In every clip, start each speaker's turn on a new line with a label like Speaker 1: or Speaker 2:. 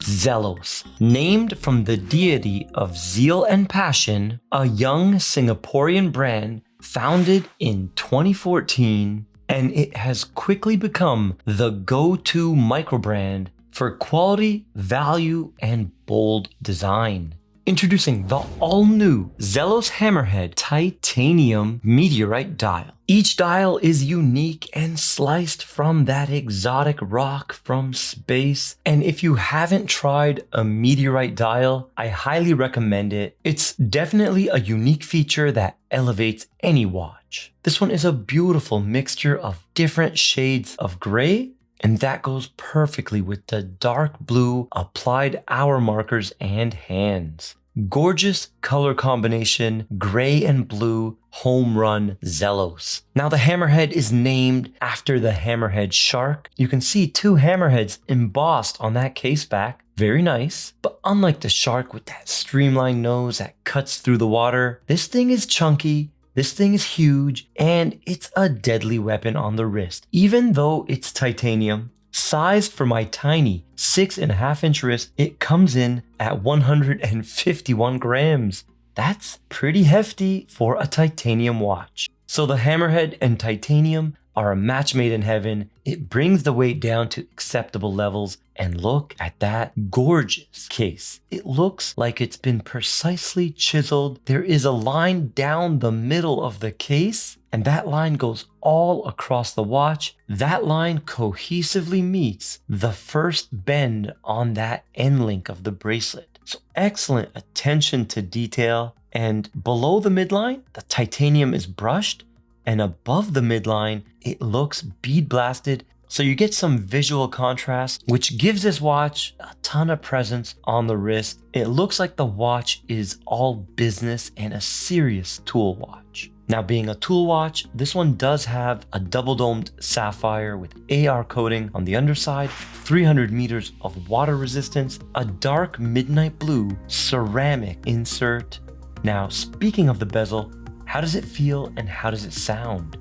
Speaker 1: Zelos, named from the deity of zeal and passion, a young Singaporean brand founded in 2014, and it has quickly become the go-to microbrand for quality, value, and bold design. Introducing the all-new Zelos Hammerhead titanium meteorite dial. Each dial is unique and sliced from that exotic rock from space. And if you haven't tried a meteorite dial, I highly recommend it. It's definitely a unique feature that elevates any watch. This one is a beautiful mixture of different shades of gray, and that goes perfectly with the dark blue applied hour markers and hands. Gorgeous color combination, gray and blue, home run Zelos. Now the hammerhead is named after the hammerhead shark. You can see two hammerheads embossed on that case back. Very nice. But unlike the shark with that streamlined nose that cuts through the water, this thing is chunky. This thing is huge, and it's a deadly weapon on the wrist, even though it's titanium. Sized for my tiny 6.5-inch wrist, it comes in at 151 grams. That's pretty hefty for a titanium watch. So the hammerhead and titanium are a match made in heaven. It brings the weight down to acceptable levels, and look at that gorgeous case. It looks like it's been precisely chiseled. There is a line down the middle of the case, and that line goes all across the watch. That line cohesively meets the first bend on that end link of the bracelet. So excellent attention to detail. And below the midline, the titanium is brushed, and above the midline, it looks bead blasted. So you get some visual contrast, which gives this watch a ton of presence on the wrist. It looks like the watch is all business and a serious tool watch. Now, being a tool watch, this one does have a double-domed sapphire with AR coating on the underside, 300 meters of water resistance, a dark midnight blue ceramic insert. Now, speaking of the bezel, how does it feel and how does it sound?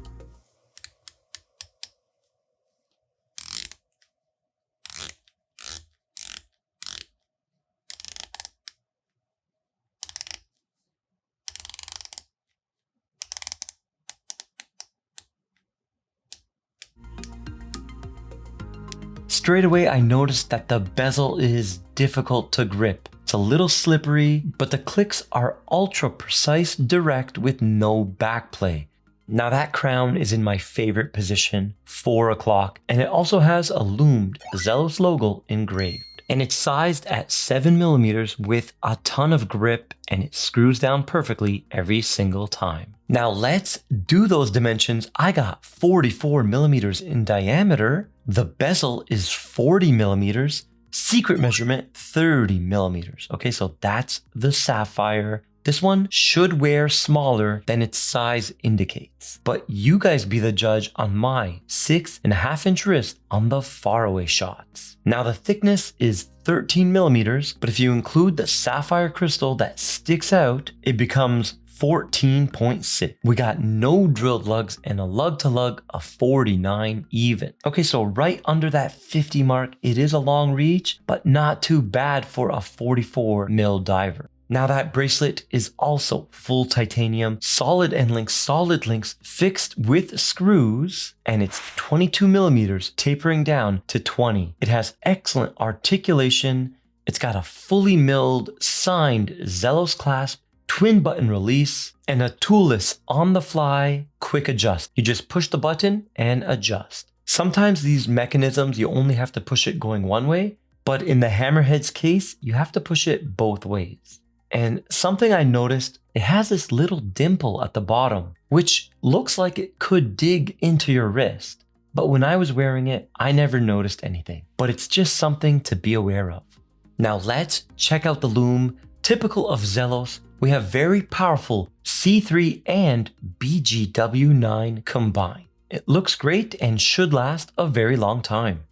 Speaker 1: Straight away, I noticed that the bezel is difficult to grip. It's a little slippery, but the clicks are ultra precise, direct with no backplay. Now that crown is in my favorite position, 4 o'clock, and it also has a Lume Zelos logo engraved. And it's sized at 7mm with a ton of grip, and it screws down perfectly every single time. Now let's do those dimensions. I got 44mm in diameter. The bezel is 40mm. Secret measurement 30mm. Okay, so that's the sapphire. This one should wear smaller than its size indicates, but you guys be the judge on my 6.5-inch wrist on the faraway shots. Now the thickness is 13mm, but if you include the sapphire crystal that sticks out, it becomes 14.6. We got no drilled lugs and a lug to lug of 49 even. Okay, so right under that 50 mark, it is a long reach, but not too bad for a 44mm diver. Now that bracelet is also full titanium, solid end links, solid links fixed with screws, and it's 22mm tapering down to 20. It has excellent articulation. It's got a fully milled, signed Zelos clasp, twin button release, and a toolless on the fly quick adjust. You just push the button and adjust. Sometimes these mechanisms, you only have to push it going one way, but in the hammerhead's case, you have to push it both ways. And something I noticed, it has this little dimple at the bottom, which looks like it could dig into your wrist. But when I was wearing it, I never noticed anything. But it's just something to be aware of. Now let's check out the Lume. Typical of Zelos, we have very powerful C3 and BGW9 combined. It looks great and should last a very long time.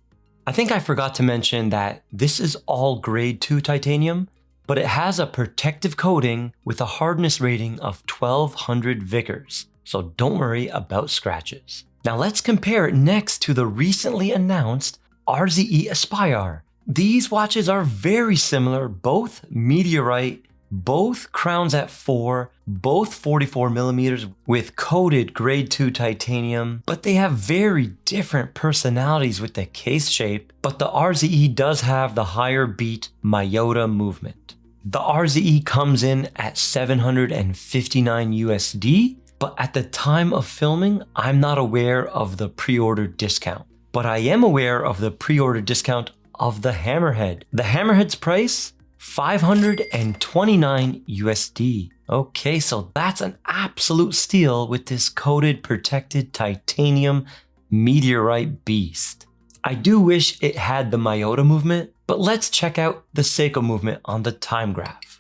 Speaker 1: I think I forgot to mention that this is all grade 2 titanium, but it has a protective coating with a hardness rating of 1200 Vickers, so don't worry about scratches. Now let's compare it next to the recently announced RZE Aspire. These watches are very similar, both meteorite, both crowns at 4, both 44 millimeters with coated grade 2 titanium, but they have very different personalities with the case shape, but the RZE does have the higher beat Myota movement. The RZE comes in at $759 USD, but at the time of filming, I'm not aware of the pre-order discount, but I am aware of the pre-order discount of the Hammerhead. The Hammerhead's price, $529 USD. Okay, so that's an absolute steal with this coated protected titanium meteorite beast. I do wish it had the Myota movement, but let's check out the Seiko movement on the time graph.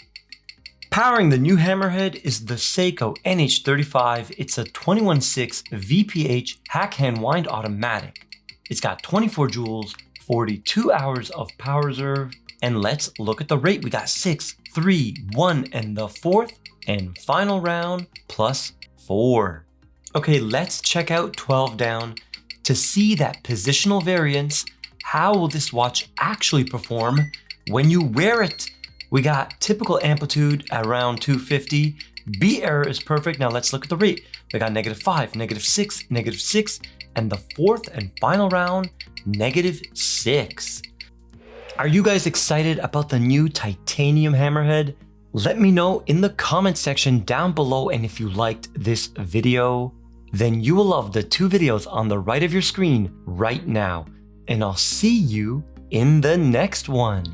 Speaker 1: Powering the new Hammerhead is the Seiko NH35. It's a 21.6 VPH hack hand wind automatic. It's got 24 joules, 42 hours of power reserve, and let's look at the rate. We got 6, 3, 1, and the 4th and final round plus 4. Okay, let's check out 12 down to see that positional variance. How will this watch actually perform when you wear it? We got typical amplitude around 250. Beat error is perfect. Now let's look at the rate. We got -5, -6, -6, and the 4th and final round, -6. Are you guys excited about the new titanium Hammerhead? Let me know in the comment section down below, and if you liked this video, then you will love the 2 videos on the right of your screen right now. And I'll see you in the next one.